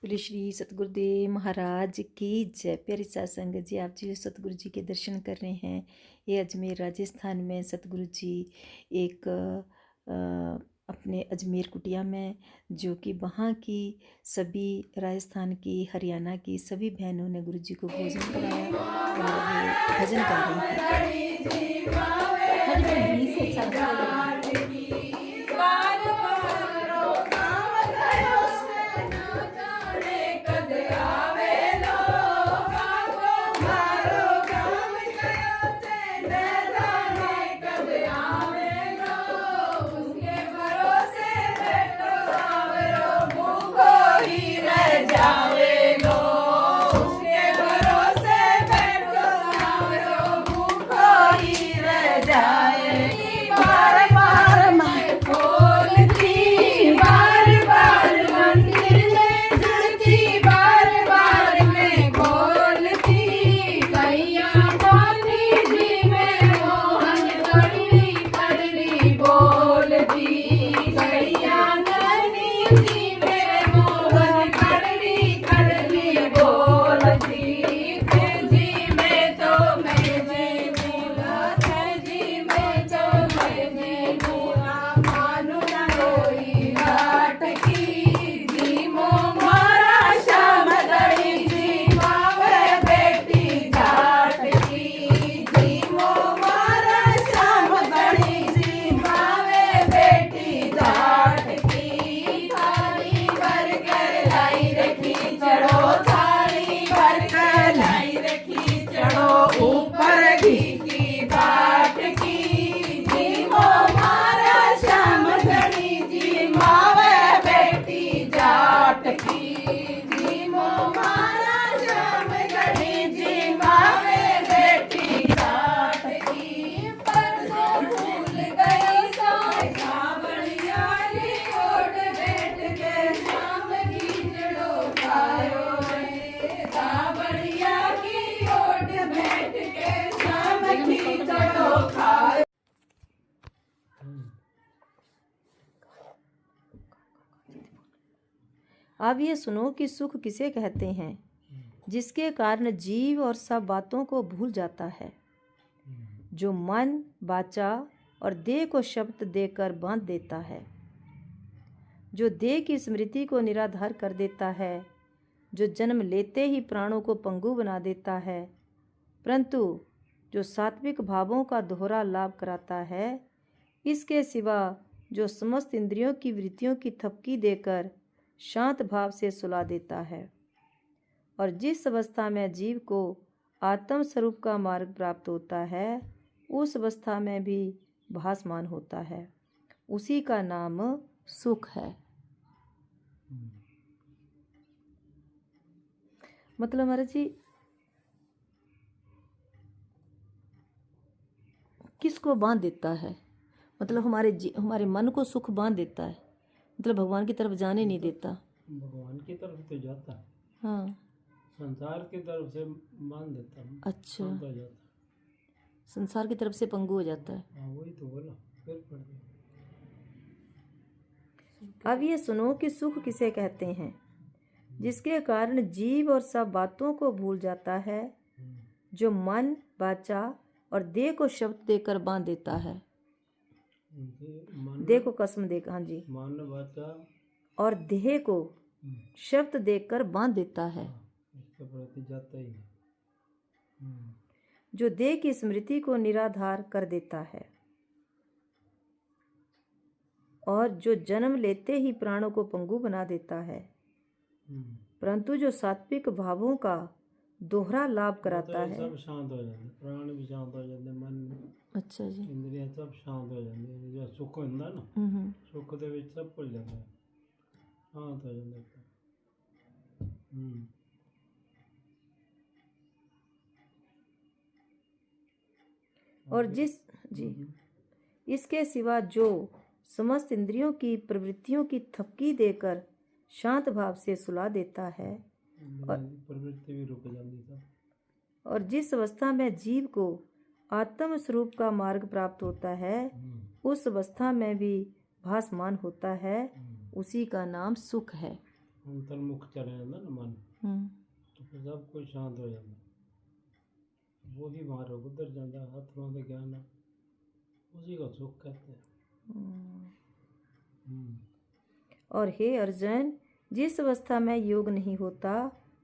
बोले श्री सतगुरुदेव महाराज की जय। प्यारी साध संगत जी, आप जी सतगुरु जी के दर्शन कर रहे हैं। ये अजमेर राजस्थान में सतगुरु जी एक अपने अजमेर कुटिया में, जो कि वहाँ की सभी राजस्थान की, हरियाणा की सभी बहनों ने गुरु जी को भोजन कराया और वो भजन गा रही अब ये सुनो कि सुख किसे कहते हैं, जिसके कारण जीव और सब बातों को भूल जाता है, जो मन, वाचा और देह को शब्द देकर बांध देता है, जो देह की स्मृति को निराधार कर देता है, जो जन्म लेते ही प्राणों को पंगु बना देता है, परंतु जो सात्विक भावों का दोहरा लाभ कराता है, इसके सिवा जो समस्त इंद्रियों की वृत्तियों की थपकी देकर शांत भाव से सुला देता है, और जिस अवस्था में जीव को आत्म स्वरूप का मार्ग प्राप्त होता है, उस अवस्था में भी भासमान होता है, उसी का नाम सुख है। मतलब महाराज जी, किसको बांध देता है? मतलब हमारे मन को सुख बांध देता है, मतलब भगवान की तरफ जाने नहीं देता। भगवान की तरफ तो जाता है, हाँ, संसार की तरफ से बांध देता है। अच्छा, जाता है, संसार की तरफ से पंगु हो जाता है। हाँ, वही तो बोला, फिर पढ़ दिया। अब ये सुनो कि सुख किसे कहते हैं, जिसके कारण जीव और सब बातों को भूल जाता है, जो मन, वाचा और देह को शब्द देकर बांध देता है। देह को कसम देकर, हाँ जी, मन, वाचा और देह को शब्द देकर बांध देता है, इसके प्रति जाता ही नहीं। जो देह की स्मृति को निराधार कर देता है, और जो जन्म लेते ही प्राणों को पंगु बना देता है, परंतु जो सात्विक भावों का दोहरा लाभ कराता है। सब शांत हो जाते, प्राण भी शांत हो जाते, मन, अच्छा जी, इंद्रियां सब शांत हो जाती। जो सुख होता ना, सुख दे विच सब भुल जाता है, शांत हो जाता। और जिस जी इसके सिवा जो समस्त इंद्रियों की प्रवृत्तियों की थपकी देकर शांत भाव से सुला देता है, और प्रवृत्ति भी रुक जाती है। और जिस अवस्था में जीव को आत्म स्वरूप का मार्ग प्राप्त होता है, उस अवस्था में भी भासमान होता है, उसी का नाम सुख है। अंतर्मुख चले जाता ना मन, तो फिर सब कुछ शांत हो जाता। वो ही मारो उधर जाता आत्मा का ज्ञान, उसी को सुख कहते हैं। और हे अर्जुन, जिस अवस्था में योग नहीं होता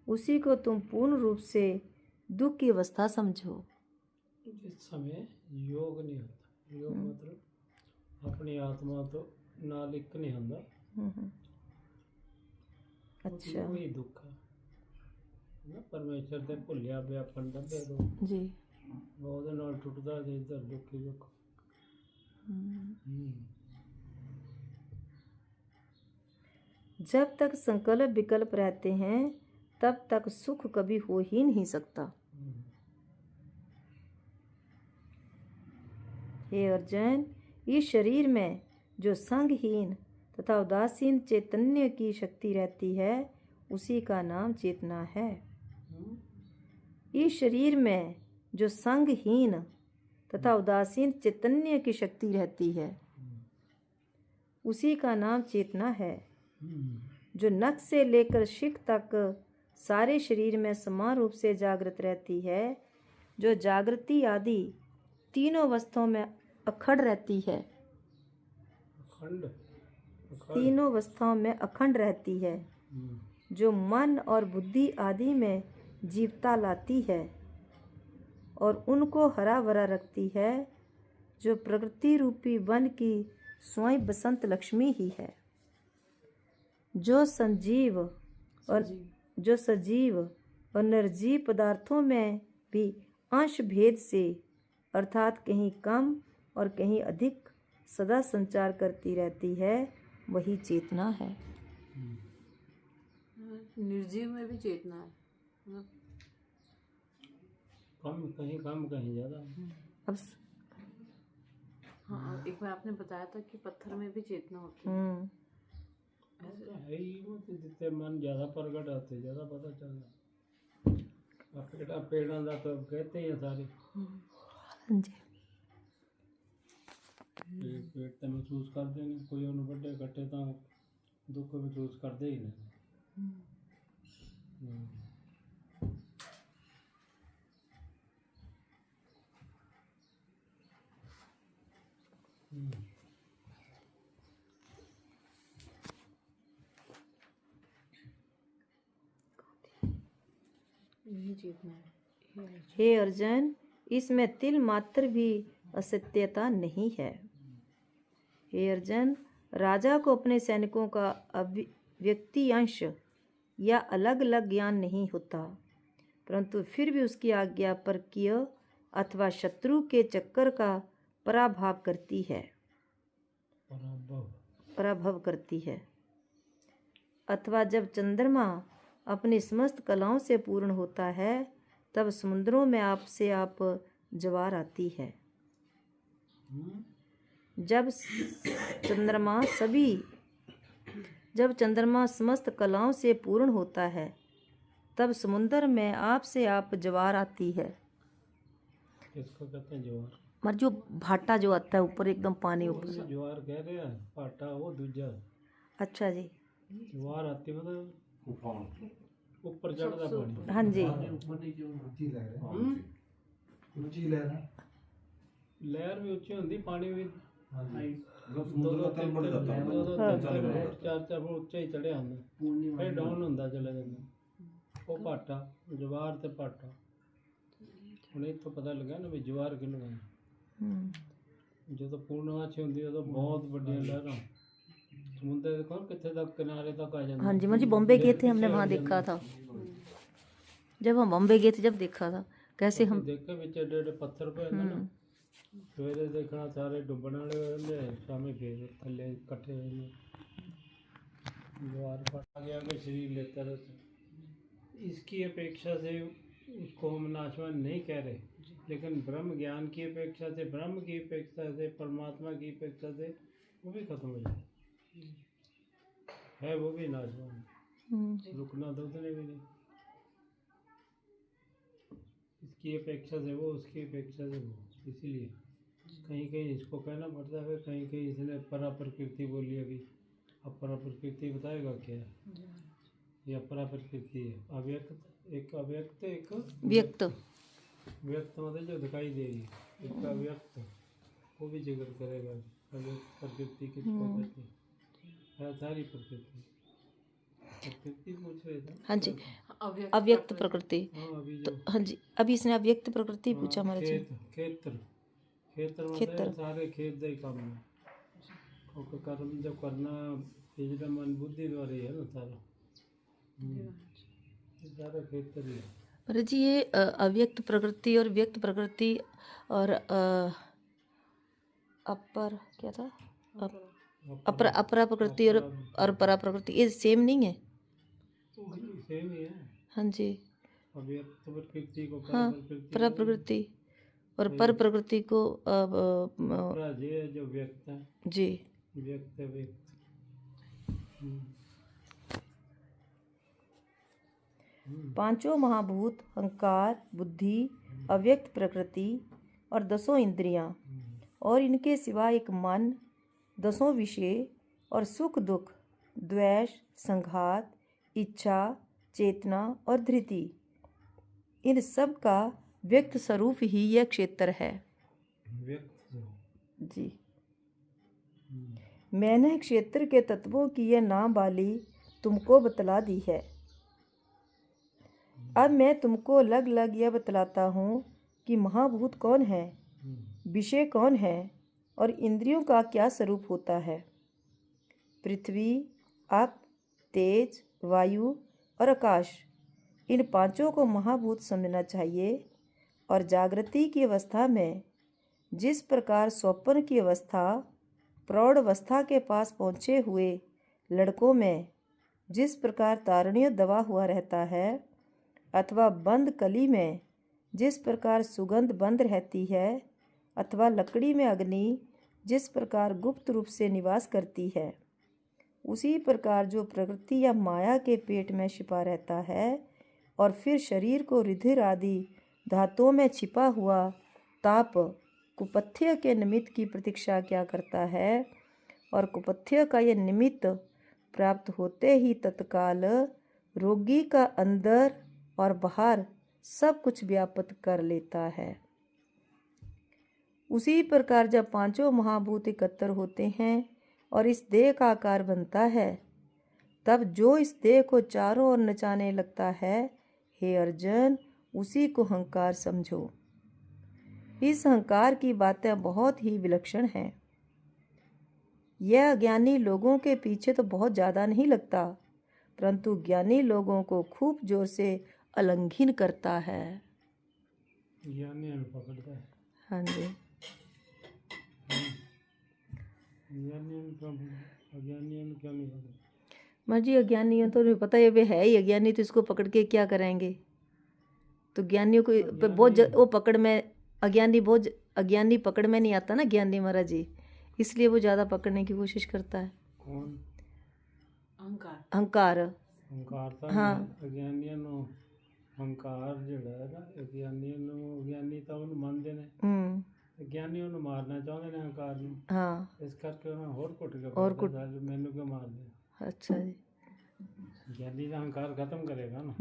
उसी को तुम पूर्ण रूप से दुख की अवस्था समझो। जिस समय योग नहीं होता, योग मतलब अपनी आत्मा तो नालिक नहीं होता। अच्छा वही दुख है ना, परमेश्वर दे भुलिया व्यापन दबे तो जी। वो ਉਹਦੇ ਨਾਲ ਟੁੱਟਦਾ ਜੇ ਇਧਰ ਦੁੱਖ ਹੀ ਦੁੱਖ। जब तक संकल्प विकल्प रहते हैं तब तक सुख कभी हो ही नहीं सकता। हे अर्जुन, इस शरीर में जो संगहीन तथा उदासीन चैतन्य की शक्ति रहती है उसी का नाम चेतना है। इस शरीर में जो संगहीन तथा उदासीन चैतन्य की शक्ति रहती है उसी का नाम चेतना है, जो नख से लेकर शिख तक सारे शरीर में समान रूप से जागृत रहती है, जो जागृति आदि तीनों अवस्थाओं में अखंड रहती है। तीनों अवस्थाओं में अखंड रहती है, जो मन और बुद्धि आदि में जीवता लाती है और उनको हरा भरा रखती है, जो प्रकृति रूपी वन की स्वयं बसंत लक्ष्मी ही है, जो सजीव और निर्जीव पदार्थों में भी अंश भेद से अर्थात कहीं कम और कहीं अधिक सदा संचार करती रहती है, वही चेतना है। निर्जीव में भी चेतना है, कम कहीं ज़्यादा। अब हाँ, एक बार आपने बताया था कि पत्थर में भी चेतना होती है। है ही वो तो जितने मन ज़्यादा प्रगट होते ज़्यादा पता चलता। पेड़ों का तो कहते ही हैं सारे। पेड़ तो महसूस करते नहीं, कोई उन्हें बड़े कट्टे तो दुख महसूस करते ही नहीं। यही चेतना है। हे अर्जुन, इसमें तिल मात्र भी असत्यता नहीं है। हे अर्जुन, राजा को अपने सैनिकों का व्यक्ति अंश या अलग अलग ज्ञान नहीं होता, परंतु फिर भी उसकी आज्ञा पर किया अथवा शत्रु के चक्कर का पराभव करती है। अथवा जब चंद्रमा अपनी समस्त कलाओं से पूर्ण होता है तब समुद्रों में आप से आप ज्वार आती है। जब चंद्रमा समस्त कलाओं से पूर्ण होता है तब समुद्र में आप से आप ज्वार आती है। किसको कहते हैं ज्वार? मर जो भाटा जो आता है ऊपर एकदम पानी ऊपर। ज्वार कह रहे हैं, भाटा वो दूजा। अच्छा जी, ज्वार आती मतलब ऊपर चढ़ता पानी। हाँ जी, ऊंची लहर भी ऊंची होती, पानी भी 4-4 फुट ਉੱਚਾ ਹੀ ਚੜਿਆ ਹੁੰਦਾ, ਫਿਰ ਡਾਊਨ ਹੁੰਦਾ ਚਲਾ ਜਾਂਦਾ। ਉਹ ਭਾਟਾ ਜਵਾਰ ਤੇ ਭਾਟਾ। ਹੁਣ ਇਹ ਤੋਂ ਪਤਾ ਲੱਗਾ ਨਾ ਵੀ ਜਵਾਰ ਕਿਹਨੂੰ ਕਹਿੰਦੇ। ਜਦੋਂ ਪੂਰਨਮਾਸ਼ੀ ਹੁੰਦੀ ਉਦੋਂ बहुत ਵੱਡੀਆਂ लहरां समुद्र देखो कितने तक किनारे तक आ जाते। हाँ जी, मुझे बॉम्बे गए थे, हमने वहाँ देखा था। जब हम बॉम्बे गए थे जब देखा था कैसे हम देखे बिच एडे एडे पत्थर पे ना, सवेरे देखना सारे डुबण वाले होंगे, शामी फिर थल्ले इकट्ठे होंगे। ज्वार फट गया कि शरीर लेता रहता। इसकी अपेक्षा से उसको हम नाशवान नहीं कह रहे, लेकिन ब्रह्म ज्ञान की अपेक्षा से, ब्रह्म की अपेक्षा से, परमात्मा की अपेक्षा से वो भी खत्म हो जाए है, वो भी नाशवान। रुकना तो उतने भी नहीं। इसकी अपेक्षा से वो, उसकी अपेक्षा से वो, इसीलिए कहीं कहीं इसको कहना पड़ता है, कहीं इसने परा प्रकृति बोली। अभी अब परा प्रकृति बताएगा क्या है। ये अपरा प्रकृति है। अव्यक्त एक अव्यक्त एक व्यक्त। व्यक्त मतलब जो दिखाई देगी, एक अव्यक्त वो भी जिक्र करेगा। अव्यक्त प्रकृति किसको कहते हैं? है सारी प्रकृति। प्रकृति पूछ रहे थे। हाँ जी, अव्यक्त अव्यक्त प्रकृति। हाँ अभी तो जो हाँ जी, अभी इसने अव्यक्त प्रकृति पूछा हाँ, महाराज जी। खेत्र खेत्र खेत्र। मतलब सारे खेत का ही काम है। और कर्म जो करना ये जो मन बुद्धि द्वारा ही है ना सारा। ये सारा खेत्र ही है। महाराज जी, ये अव्यक्त प्रकृति और व्यक्त प्रकृति और अपर क्या था, अपरा अपरा प्रकृति और परा प्रकृति, ये सेम नहीं है? सेम ही है। हाँ जी, अव्यक्त प्रकृति को हाँ, परा प्रकृति और पर प्रकृति को अपराध ये जो व्यक्त है, जी। व्यक्त है व्यक्त। पांचों महाभूत अहंकार, बुद्धि, अव्यक्त प्रकृति और 10 इंद्रियां और इनके सिवा एक मन, 10 विषय और सुख दुख, द्वेष, संघात, इच्छा, चेतना और धृति, इन सब का व्यक्त स्वरूप ही यह क्षेत्र है। व्यक्त जी। मैंने क्षेत्र के तत्वों की यह नामावली तुमको बतला दी है। अब मैं तुमको अलग अलग यह बतलाता हूँ कि महाभूत कौन है, विषय कौन है और इंद्रियों का क्या स्वरूप होता है। पृथ्वी, आप, तेज, वायु और आकाश, इन पांचों को महाभूत समझना चाहिए। और जागृति की अवस्था में जिस प्रकार स्वप्न की अवस्था प्रौढ़ अवस्था के पास पहुँचे हुए लड़कों में जिस प्रकार तारुण्य दबा हुआ रहता है, अथवा बंद कली में जिस प्रकार सुगंध बंद रहती है, अथवा लकड़ी में अग्नि जिस प्रकार गुप्त रूप से निवास करती है, उसी प्रकार जो प्रकृति या माया के पेट में छिपा रहता है और फिर शरीर को रुधिर आदि धातुओं में छिपा हुआ ताप कुपथ्य के निमित्त की प्रतीक्षा क्या करता है, और कुपथ्य का यह निमित्त प्राप्त होते ही तत्काल रोगी का अंदर और बाहर सब कुछ व्याप्त कर लेता है। उसी प्रकार जब पांचों महाभूत एकत्र होते हैं और इस देह का आकार बनता है, तब जो इस देह को चारों ओर नचाने लगता है, हे अर्जुन, उसी को अहंकार समझो। इस अहंकार की बातें बहुत ही विलक्षण हैं। यह अज्ञानी लोगों के पीछे तो बहुत ज़्यादा नहीं लगता, परंतु ज्ञानी लोगों को खूब जोर से आलिंगन करता है। ज्ञानी पकड़ता है। हाँ जी, अज्ञानी क्या नहीं पकड़ता। माँ जी, अज्ञानियों तो नहीं पता, ये भी है ही अज्ञानी, तो इसको पकड़ के क्या करेंगे। तो ज्ञानियों को बहुत वो पकड़ में, अज्ञानी पकड़ में नहीं आता ना ज्ञानी महाराज जी, इसलिए वो ज़्यादा पकड़ने की कोशिश करता है। कौन? अहंकार। हाँ, अज्ञानियों नो अहंकार ਜਿਹੜਾ ਹੈ ਨਾ, ਅਗਿਆਨੀਆਂ ਨੂੰ ਅਗਿਆਨੀ ਤਾਂ ਉਹਨੂੰ ਮੰਨਦੇ ਨੇ, ਅਗਿਆਨੀ ਉਹਨੂੰ ਮਾਰਨਾ ਚਾਹੁੰਦੇ ਨੇ ਅਹੰਕਾਰ ਨੂੰ। ਹਾਂ, ਇਸ ਕਰਕੇ ਉਹਨਾਂ ਹੋਰ ਕੁੱਟ ਕੇ ਬੋਲਦਾ ਮੈਨੂੰ ਕਿਉਂ ਮਾਰਦੇ। ਅੱਛਾ ਜੀ, ਗਿਆਨੀ ਦਾ ਅਹੰਕਾਰ ਖਤਮ ਕਰੇਗਾ ਨਾ।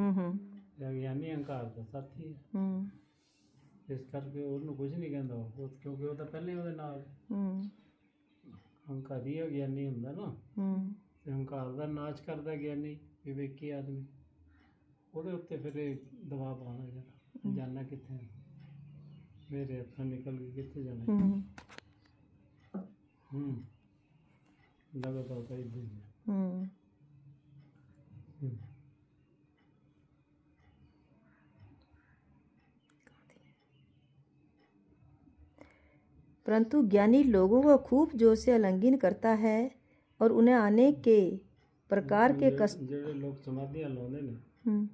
ਤੇ ਅਗਿਆਨੀ ਅਹੰਕਾਰ ਦਾ ਸਾਥੀ ਹੈ। ਇਸ ਕਰਕੇ ਉਹਨੂੰ ਕੁਝ ਨਹੀਂ ਕਹਿੰਦਾ ਉਹ, ਕਿਉਂਕਿ ਉਹ ਤਾਂ ਪਹਿਲਾਂ ਹੀ ਉਹਦੇ ਨਾਲ। ਅਹੰਕਾਰੀ ਅਗਿਆਨੀ ਹੁੰਦਾ ਨਾ, ਤੇ ਅਹੰਕਾਰ ਦਾ ਨਾਸ਼ ਕਰਦਾ ਗਿਆਨੀ ਵਿਵੇਕੀ ਆਦਮੀ, ਉਹਦੇ ਉੱਤੇ ਫਿਰ ਇਹ ਦਬਾਅ ਪਾਉਣਾ ਜਿਹੜਾ ਜਾਣਾ ਕਿੱਥੇ, ਮੇਰੇ ਹੱਥੋਂ ਨਿਕਲ ਕੇ ਕਿੱਥੇ ਜਾਣਾ। ਲਗਾਤਾਰ ਤਾਂ ਇੱਦਾਂ ਹੀ। परंतु ज्ञानी लोगों को खूब जोर से आलिंगन करता है और उन्हें आने के प्रकार के कष्ट। ਜਿਹੜੇ ਲੋਕ ਸਮਾਧੀਆਂ ਲਾਉਂਦੇ ਨੇ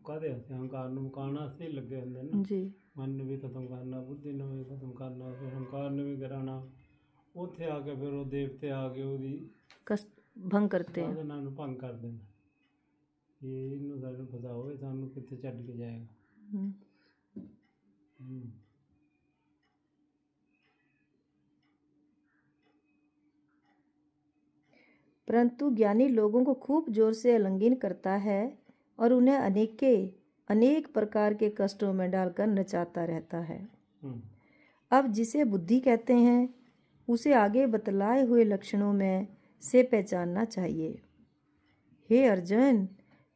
ਕਾਹਦੇ ਹੱਥ ਅਹੰਕਾਰ ਨੂੰ ਮੁਕਾਉਣਾ ਸੇ ਲੱਗੇ ਹੁੰਦੇ ਨੇ ਜੀ। ਮਨ ਨੂੰ ਵੀ ਖਤਮ ਕਰਨਾ, ਬੁੱਧੀ ਨੂੰ ਵੀ ਖਤਮ ਕਰਨਾ, ਫਿਰ ਅਹੰਕਾਰ ਨੂੰ ਵੀ ਗਿਰਾਉਣਾ। ਉੱਥੇ ਆ ਕੇ ਫਿਰ ਉਹ ਦੇਵਤੇ ਆ ਕੇ ਉਹਦੀ कष्ट भंग करते हैं, ਸਾਧਨਾ ਨੂੰ ਭੰਗ ਕਰਦੇ ਨੇ। ਇਹ ਇਹਨੂੰ ਸਾਨੂੰ ਪਤਾ ਹੋਵੇ ਸਾਨੂੰ ਕਿੱਥੇ ਛੱਡ ਕੇ ਜਾਏਗਾ। परंतु ज्ञानी लोगों को खूब जोर से आलिंगन करता है और उन्हें अनेक प्रकार के कष्टों में डालकर नचाता रहता है। अब जिसे बुद्धि कहते हैं उसे आगे बतलाए हुए लक्षणों में से पहचानना चाहिए। हे अर्जुन,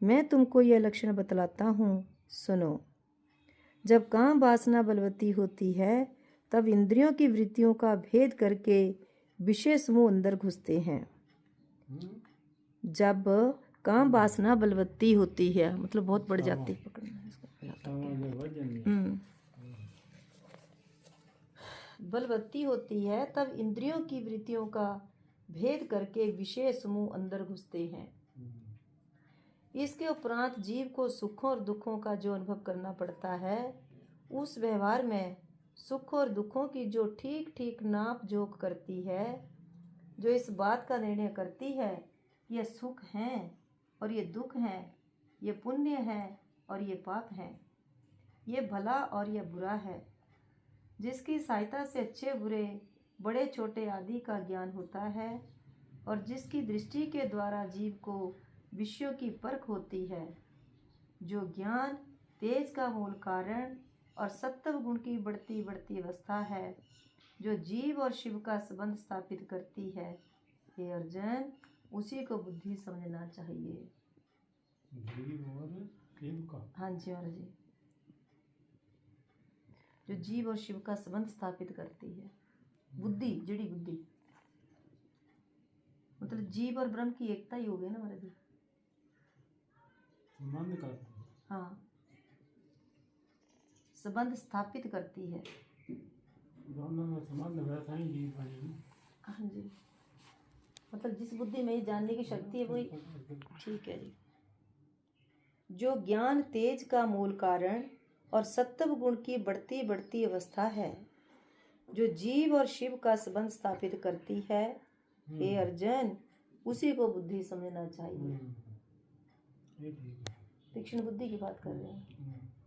मैं तुमको यह लक्षण बतलाता हूँ, सुनो। जब काम वासना बलवती होती है तब इंद्रियों की वृत्तियों का भेद करके विषय समूह अंदर घुसते हैं। जब काम वासना बलवती होती है मतलब बहुत बढ़ जाती है, बलवती होती है तब इंद्रियों की वृत्तियों का भेद करके विषय समूह अंदर घुसते हैं। इसके उपरांत जीव को सुखों और दुखों का जो अनुभव करना पड़ता है, उस व्यवहार में सुख और दुखों की जो ठीक ठीक नाप जोख करती है, जो इस बात का निर्णय करती है कि ये सुख हैं और ये दुख हैं, ये पुण्य है और ये पाप है, ये भला और ये बुरा है, जिसकी सहायता से अच्छे बुरे बड़े छोटे आदि का ज्ञान होता है और जिसकी दृष्टि के द्वारा जीव को विषयों की परख होती है, जो ज्ञान तेज का मूल कारण और सत्व गुण की बढ़ती बढ़ती अवस्था है, जो जीव और शिव का संबंध स्थापित करती है। हे अर्जुन, उसी को बुद्धि समझना चाहिए। जीव और शिव का? हाँ जी महाराज जी, जो जीव और शिव का संबंध स्थापित करती है। बुद्धि, जड़ी बुद्धि मतलब जीव और ब्रह्म की एकता ही हो गई ना महाराज जी। संबंध करती है। हाँ, संबंध स्थापित करती है। दोनों में संबंध वैसा ही जीव बनेगी। हाँ जी, मतलब जिस बुद्धि में ये जानने की शक्ति है वही ठीक है जी। जो ज्ञान तेज का मूल कारण और सत्व गुण की बढ़ती बढ़ती अवस्था है, जो जीव और शिव का संबंध स्थापित करती है। हे अर्जुन, उसी को बुद्धि समझना चाहिए। तीक्ष्ण बुद्धि की बात कर रहे हैं।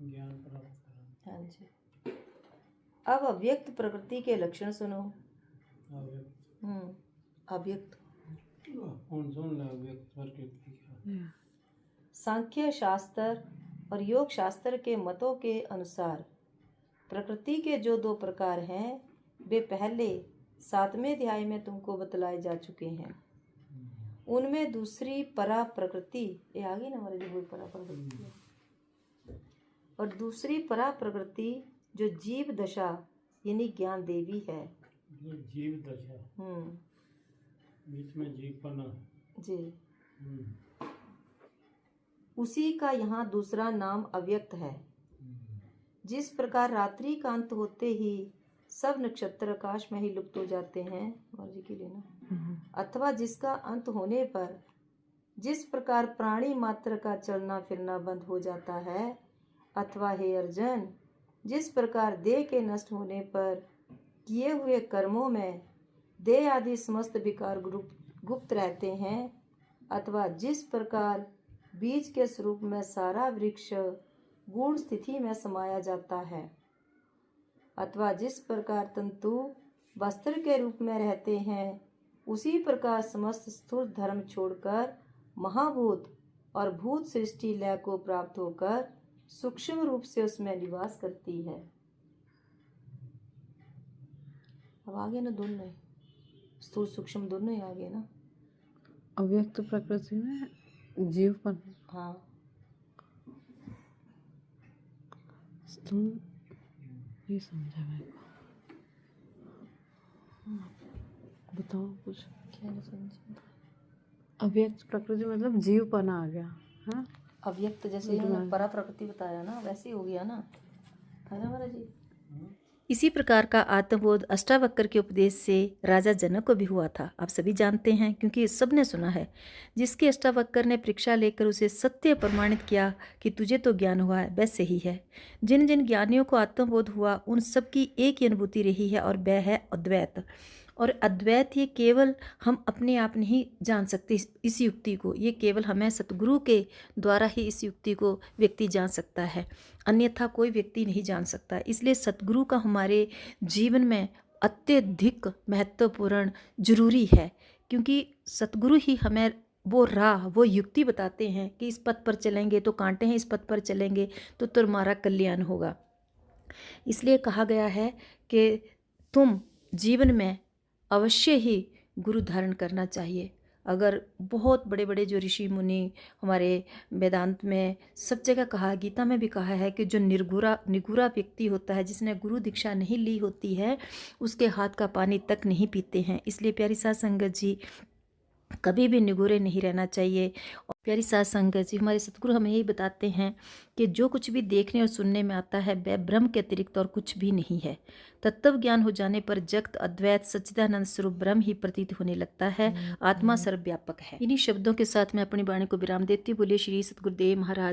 ज्ञान प्राप्त करना। हाँ जी। अब अव्यक्त प्रकृति के लक्षण सुनो। अव्यक्त कौन सुन ले? अव्यक्त प्रकृति का सांख्य शास्त्र और योग शास्त्र के मतों के अनुसार प्रकृति के जो दो प्रकार हैं, वे पहले 7वें अध्याय में तुमको बतलाए जा चुके हैं। उनमें दूसरी परा प्रकृति, ये आ गई ना हमारे जो परा प्रकृति, और दूसरी परा प्रकृति जो जीव दशा यानी ज्ञान देवी है। जीव दशा, बीच में जीव पना जी, उसी का यहाँ दूसरा नाम अव्यक्त है। जिस प्रकार रात्रि का अंत होते ही सब नक्षत्र आकाश में ही लुप्त हो जाते हैं, मर्जी की लेना, अथवा जिसका अंत होने पर जिस प्रकार प्राणी मात्र का चलना फिरना बंद हो जाता है, अथवा हे अर्जुन, जिस प्रकार देह के नष्ट होने पर किए हुए कर्मों में देह आदि समस्त विकार गुप्त रहते हैं, अथवा जिस प्रकार बीज के स्वरूप में सारा वृक्ष गूढ़ स्थिति में समाया जाता है, अथवा जिस प्रकार तंतु वस्त्र के रूप में रहते हैं, उसी प्रकार समस्त स्थूल धर्म छोड़कर महाभूत और भूत सृष्टि लय को प्राप्त होकर सूक्ष्म रूप से उसमें निवास करती है। अब आगे ना दोनों, स्थूल सूक्ष्म दोनों ही आगे ना। अव्यक्त प्रकृति में जीवपन, हाँ, स्थूल ये समझा मेरे को। बताओ कुछ। क्या नहीं समझे? अव्यक्त प्रकृति मतलब जीवपना आ गया। हाँ, अव्यक्त जैसे इन्होंने परा प्रकृति बताया ना, वैसे ही हो गया ना, है ना महाराज जी। इसी प्रकार का आत्मबोध अष्टावक्र के उपदेश से राजा जनक को भी हुआ था। आप सभी जानते हैं क्योंकि सबने सुना है। जिसके अष्टावक्र ने परीक्षा लेकर उसे सत्य प्रमाणित किया कि तुझे तो ज्ञान हुआ है, वह सही है। जिन जिन ज्ञानियों को आत्मबोध हुआ उन सब की एक ही अनुभूति रही है और वह है अद्वैत। और अद्वैत ये केवल हम अपने आप नहीं जान सकते इस युक्ति को, ये केवल हमें सतगुरु के द्वारा ही इस युक्ति को व्यक्ति जान सकता है, अन्यथा कोई व्यक्ति नहीं जान सकता। इसलिए सतगुरु का हमारे जीवन में अत्यधिक महत्वपूर्ण जरूरी है, क्योंकि सतगुरु ही हमें वो राह, वो युक्ति बताते हैं कि इस पथ पर चलेंगे तो कांटे हैं, इस पथ पर चलेंगे तो तुम्हारा कल्याण होगा। इसलिए कहा गया है कि तुम जीवन में अवश्य ही गुरु धारण करना चाहिए। अगर बहुत बड़े बड़े जो ऋषि मुनि हमारे वेदांत में सब जगह कहा है, गीता में भी कहा है कि जो निगुरा व्यक्ति होता है, जिसने गुरु दीक्षा नहीं ली होती है, उसके हाथ का पानी तक नहीं पीते हैं। इसलिए प्यारी साध संगत जी, कभी भी निगुरे नहीं रहना चाहिए। और प्यारी साध संगत जी, हमारे सतगुरु हमें यही बताते हैं कि जो कुछ भी देखने और सुनने में आता है वह ब्रह्म के अतिरिक्त और कुछ भी नहीं है। तत्व ज्ञान हो जाने पर जगत अद्वैत सच्चिदानंद स्वरूप ब्रह्म ही प्रतीत होने लगता है। आत्मा सर्वव्यापक है। इन्हीं शब्दों के साथ मैं अपनी वाणी को विराम देती हूँ। बोलिए श्री सतगुरुदेव महाराज